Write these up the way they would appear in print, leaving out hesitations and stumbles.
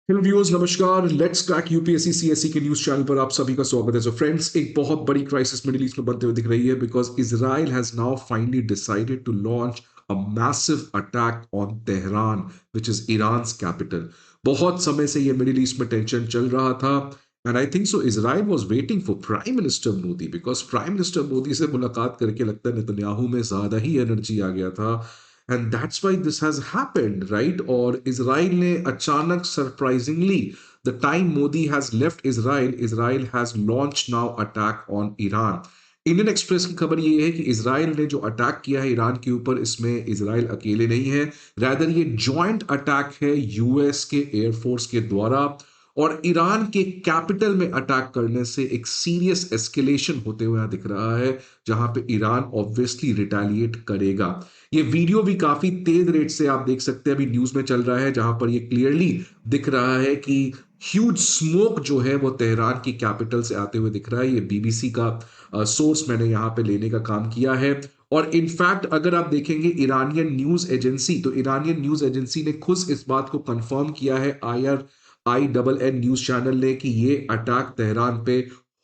Hello viewers, नमस्कार। Let's crack UPSC CSC के news channel पर आप सभी का स्वागत है। सो फ्रेंड्स, एक बहुत बड़ी क्राइसिस मिडिल ईस्ट में बनते हुए दिख रही है because Israel has now finally decided to launch a massive attack on Tehran which is Iran's capital. बहुत समय से ये मिडिल ईस्ट में टेंशन चल रहा था and I think so Israel was waiting for prime minister Modi because prime minister Modi से मुलाकात करके लगता है नेतन्याहू में ज्यादा ही एनर्जी आ गया था and that's why this has happened, right. और इजराइल ने अचानक surprisingly the time Modi has left Israel, Israel has launch now attack on Iran. Indian express की खबर ये है कि इजराइल ने जो अटैक किया है ईरान के ऊपर, इसमें इजराइल अकेले नहीं है, रैदर ये जॉइंट अटैक है यूएस के एयरफोर्स के द्वारा। और ईरान के कैपिटल में अटैक करने से एक सीरियस एस्केलेशन होते हुए दिख रहा है, जहां पे ईरान ऑब्वियसली रिटेलिएट करेगा। ये वीडियो भी काफी तेज रेट से आप देख सकते हैं, अभी न्यूज में चल रहा है, जहां पर ये क्लियरली दिख रहा है कि ह्यूज स्मोक जो है वो तेहरान की कैपिटल से आते हुए दिख रहा है। ये बीबीसी का सोर्स मैंने यहाँ पे लेने का काम किया है। और इनफैक्ट अगर आप देखेंगे ईरानियन न्यूज एजेंसी, तो ईरानियन न्यूज एजेंसी ने खुद इस बात को कंफर्म किया है IRN न्यूज चैनल ने कि ये अटैक तेहरान पे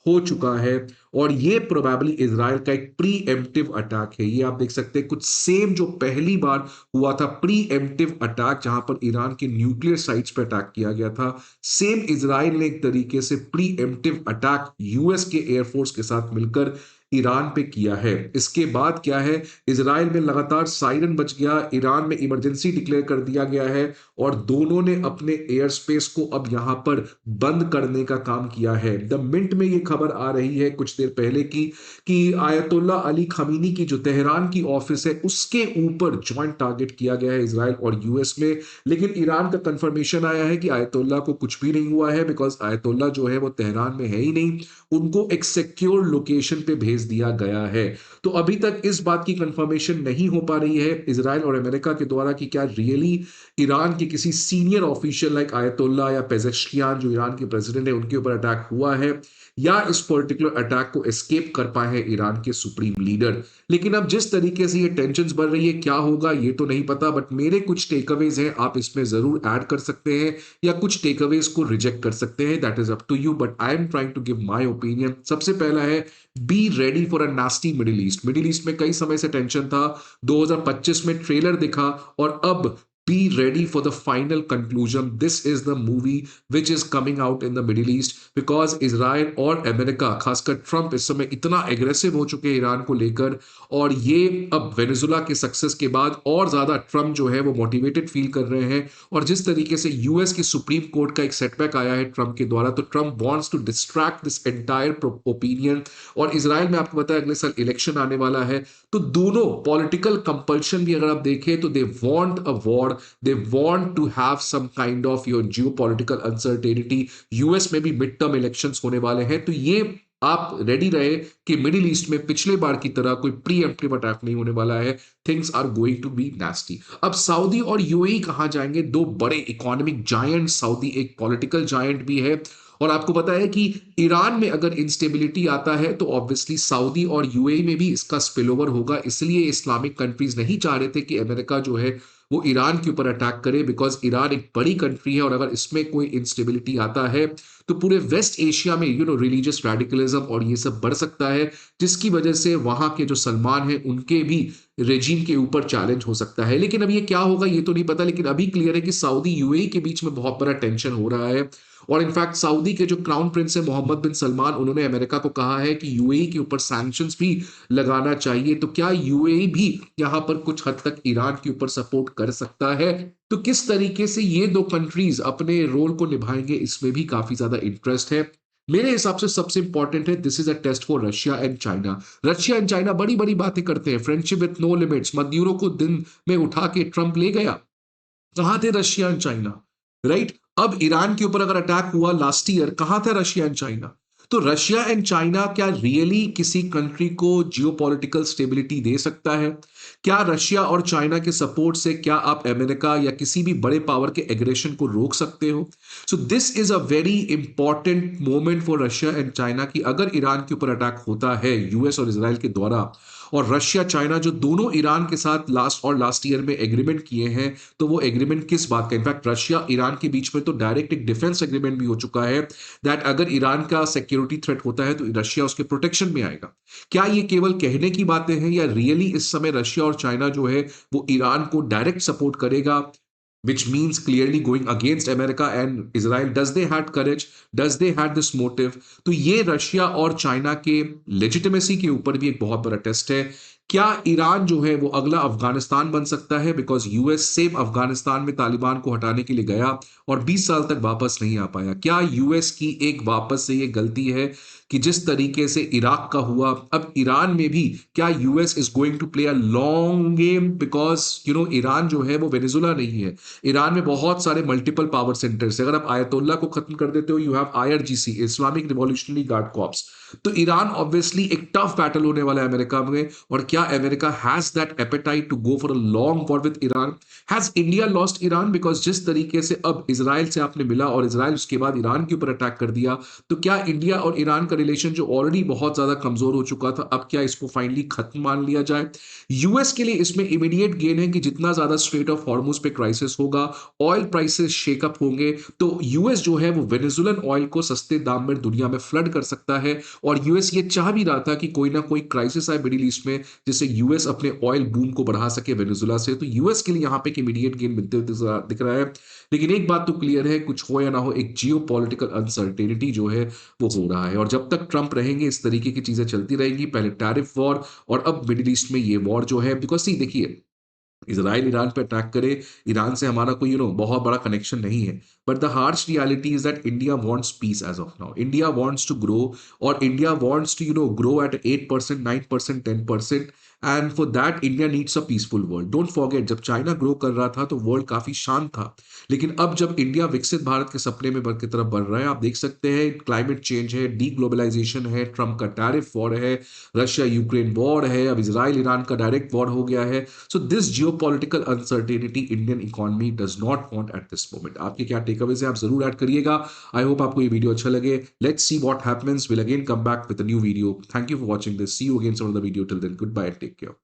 हो चुका है। और ये प्रोबेबली इजराइल का एक प्री एम्प्टिव अटैक है। ये आप देख सकते हैं कुछ सेम जो पहली बार हुआ था प्री एम्प्टिव अटैक, जहां पर ईरान के न्यूक्लियर साइट्स पर अटैक किया गया था, सेम इजराइल ने एक तरीके से प्री एम्प्टिव अटैक यूएस के एयरफोर्स के साथ मिलकर ईरान पे किया है। इसके बाद क्या है, इजराइल में लगातार साइरन बज गया, ईरान में इमरजेंसी डिक्लेयर कर दिया गया है और दोनों ने अपने एयर स्पेस को अब यहां पर बंद करने का काम किया है। द मिंट में ये खबर आ रही है कुछ देर पहले की कि आयतुल्ला अली खमीनी की जो तेहरान की ऑफिस है उसके ऊपर जॉइंट टारगेट किया गया है इजराइल और यूएस में। लेकिन ईरान का कंफर्मेशन आया है कि आयतुल्ला को कुछ भी नहीं हुआ है बिकॉज आयतुल्ला जो है वो तेहरान में है ही नहीं, उनको एक सिक्योर लोकेशन पे भेज दिया गया है। तो अभी तक इस बात की कंफर्मेशन नहीं हो पा रही है इजराइल और अमेरिका के द्वारा कि क्या रियली ईरान के किसी सीनियर ऑफिशियल लाइक आयतुल्ला या पेजेश्कियान जो ईरान के प्रेसिडेंट है उनके ऊपर अटैक हुआ है, या इस पर्टिकुलर अटैक को एस्केप कर पाए हैं ईरान के सुप्रीम लीडर। लेकिन अब जिस तरीके से ये टेंशन बढ़ रही है, क्या होगा ये तो नहीं पता, बट मेरे कुछ टेकअवेज हैं, आप इसमें जरूर ऐड कर सकते हैं या कुछ टेकअवेज को रिजेक्ट कर सकते हैं, that is up to you, but I am trying to give my opinion. सबसे पहला है, be ready for a nasty Middle East. Middle East में कई समय से टेंशन था, 2025 में ट्रेलर दिखा और अब be ready for the final conclusion. This is the movie which is coming out in the Middle East because Israel और अमेरिका, खासकर ट्रंप इस समय इतना एग्रेसिव हो चुके हैं ईरान को लेकर, और ये अब वेनेजुला के सक्सेस के बाद और ज्यादा ट्रंप जो है वो मोटिवेटेड फील कर रहे हैं। और जिस तरीके से यूएस की सुप्रीम कोर्ट का एक सेटबैक आया है ट्रंप के द्वारा, तो Trump wants to distract this entire opinion. और इसराइल में आपको पता है अगले साल इलेक्शन आने वाला है, तो दोनों पॉलिटिकल कंपल्शन भी अगर आप देखें तो they want a war, they want to have some kind of your geopolitical uncertainty। US में भी मिड टर्म इलेक्शंस होने वाले हैं, तो ये आप रेडी रहे कि मिडिल ईस्ट में पिछले बार की तरह कोई प्री एम्प्टिव अटैक नहीं होने वाला है। Things are going to be nasty. अब सऊदी और यूएई कहां जाएंगे, दो बड़े इकोनॉमिक जायंट, सऊदी एक पॉलिटिकल जायंट भी है। और आपको पता है कि ईरान में अगर इंस्टेबिलिटी आता है तो ऑब्वियसली सऊदी और यूएई में भी इसका स्पिल ओवर होगा। इसलिए इस्लामिक कंट्रीज नहीं चाह रहे थे कि अमेरिका जो है वो ईरान के ऊपर अटैक करे, बिकॉज ईरान एक बड़ी कंट्री है और अगर इसमें कोई इंस्टेबिलिटी आता है तो पूरे वेस्ट एशिया में रिलीजियस रेडिकलिज्म और ये सब बढ़ सकता है, जिसकी वजह से वहां के जो सलमान है उनके भी रेजिम के ऊपर चैलेंज हो सकता है। लेकिन अब ये क्या होगा ये तो नहीं पता, लेकिन अभी क्लियर है कि सऊदी यूएई के बीच में बहुत बड़ा टेंशन हो रहा है। और इनफैक्ट सऊदी के जो क्राउन प्रिंस है मोहम्मद बिन सलमान, उन्होंने अमेरिका को कहा है कि यूएई के ऊपर सैंक्शंस भी लगाना चाहिए। तो क्या यूएई भी यहां पर कुछ हद तक ईरान के ऊपर सपोर्ट कर सकता है? तो किस तरीके से ये दो कंट्रीज अपने रोल को निभाएंगे, इसमें भी काफी ज्यादा इंटरेस्ट है। मेरे हिसाब से सबसे इंपॉर्टेंट है, this is a test for Russia and China. Russia and China बड़ी बड़ी बातें करते हैं, friendship with no limits, Maduro को दिन में उठा के ट्रंप ले गया, कहां थे रशिया एंड चाइना, राइट। अब ईरान के ऊपर अगर अटैक हुआ लास्ट ईयर, कहां था रशिया एंड चाइना? तो रशिया एंड चाइना क्या रियली किसी कंट्री को जियोपॉलिटिकल स्टेबिलिटी दे सकता है? क्या रशिया और चाइना के सपोर्ट से क्या आप अमेरिका या किसी भी बड़े पावर के एग्रेशन को रोक सकते हो? So this is a very important moment for Russia and China कि अगर ईरान के ऊपर अटैक होता है यूएस और इसराइल के द्वारा, और रशिया चाइना जो दोनों ईरान के साथ लास्ट ईयर में एग्रीमेंट किए हैं, तो वो एग्रीमेंट किस बात का, इनफैक्ट रशिया ईरान के बीच में तो डायरेक्ट एक डिफेंस एग्रीमेंट भी हो चुका है दैट अगर ईरान का सिक्योरिटी थ्रेट होता है तो रशिया उसके प्रोटेक्शन में आएगा। क्या ये केवल कहने की बातें हैं या रियली इस समय रशिया और चाइना जो है वो ईरान को डायरेक्ट सपोर्ट करेगा, which means clearly going against America and Israel? Does they had courage? Does they had this motive? तो ये रशिया और चाइना के लेजिटिमेसी के ऊपर भी एक बहुत बड़ा टेस्ट है। क्या ईरान जो है वो अगला अफगानिस्तान बन सकता है? बिकॉज यूएस सेम अफगानिस्तान में तालिबान को हटाने के लिए गया और 20 साल तक वापस नहीं आ पाया। क्या यूएस की एक वापस से ये गलती है कि जिस तरीके से इराक का हुआ, अब ईरान में भी क्या US is going to play a long game? Because Iran जो है वो वेनेजुला नहीं है। ईरान में बहुत सारे मल्टीपल पावर सेंटर्स है। अगर आप आयतुल्ला को खत्म कर देते हो, you have IRGC, Islamic Revolutionary Guard Corps. तो ईरान ऑब्वियसली एक टफ बैटल होने वाला है अमेरिका में। और क्या America has that appetite to go for a long war with Iran? Has India lost Iran? Because जिस तरीके से अब इजराइल से आपने मिला और इजराइल उसके बाद ईरान के ऊपर अटैक कर दिया, तो क्या इंडिया और ईरान का रिलेशन जो ऑलरेडी बहुत ज्यादा कमजोर हो चुका था, अब क्या इसको फाइनली खत्म मान लिया जाए? यूएस के लिए इसमें इमीडिएट गेन है कि जितना ज्यादा स्ट्रेट ऑफ हॉर्मुज पे क्राइसिस होगा, ऑयल प्राइसेस शेकअप होंगे, तो यूएस जो है वो वेनेजुएलन ऑयल को सस्ते दाम में दुनिया में फ्लड कर सकता है। और यूएस ये चाह भी रहा था कि कोई ना कोई क्राइसिस आए मिडिल ईस्ट में जिससे यूएस अपने ऑयल बूम को बढ़ा सके वेनेजुएला से। तो यूएस के लिए यहां पे इमीडिएट गेन मिलते हुए दिख रहा है। लेकिन एक बात तो क्लियर है, कुछ हो या ना हो, एक जियो पॉलिटिकल अनसर्टेनिटी जो है वो हो रहा है। और जब तक ट्रंप रहेंगे इस तरीके की चीजें चलती रहेंगी, पहले टैरिफ वॉर और अब मिडिल ईस्ट में ये वॉर जो है। बिकॉज सी देखिए, इजराइल ईरान पे अटैक करे, ईरान से हमारा कोई बहुत बड़ा कनेक्शन नहीं है। But the harsh reality is that India wants peace as of now. India wants to grow, और India wants to grow at 8%, 9%, 10%। And for that India needs a peaceful world. Don't forget, जब China grow कर रहा था तो world काफी शांत था। लेकिन अब जब इंडिया विकसित भारत के सपने में की तरफ बढ़ रहा है, आप देख सकते हैं क्लाइमेट चेंज है, डी ग्लोबलाइजेशन है, ट्रंप का टैरिफ वॉर है, रशिया यूक्रेन वॉर है, अब इसराइल ईरान का डायरेक्ट वॉर हो गया है। So this geopolitical uncertainty Indian economy does not want at this moment. आपके क्या टेकअवेज है, आप जरूर ऐड करिएगा। आई होप आपको ये वीडियो अच्छा लगे। Let's see what happens. Will again come back with a new video. Thank you for watching this. See you again some of the video. Till then, good bye and take care.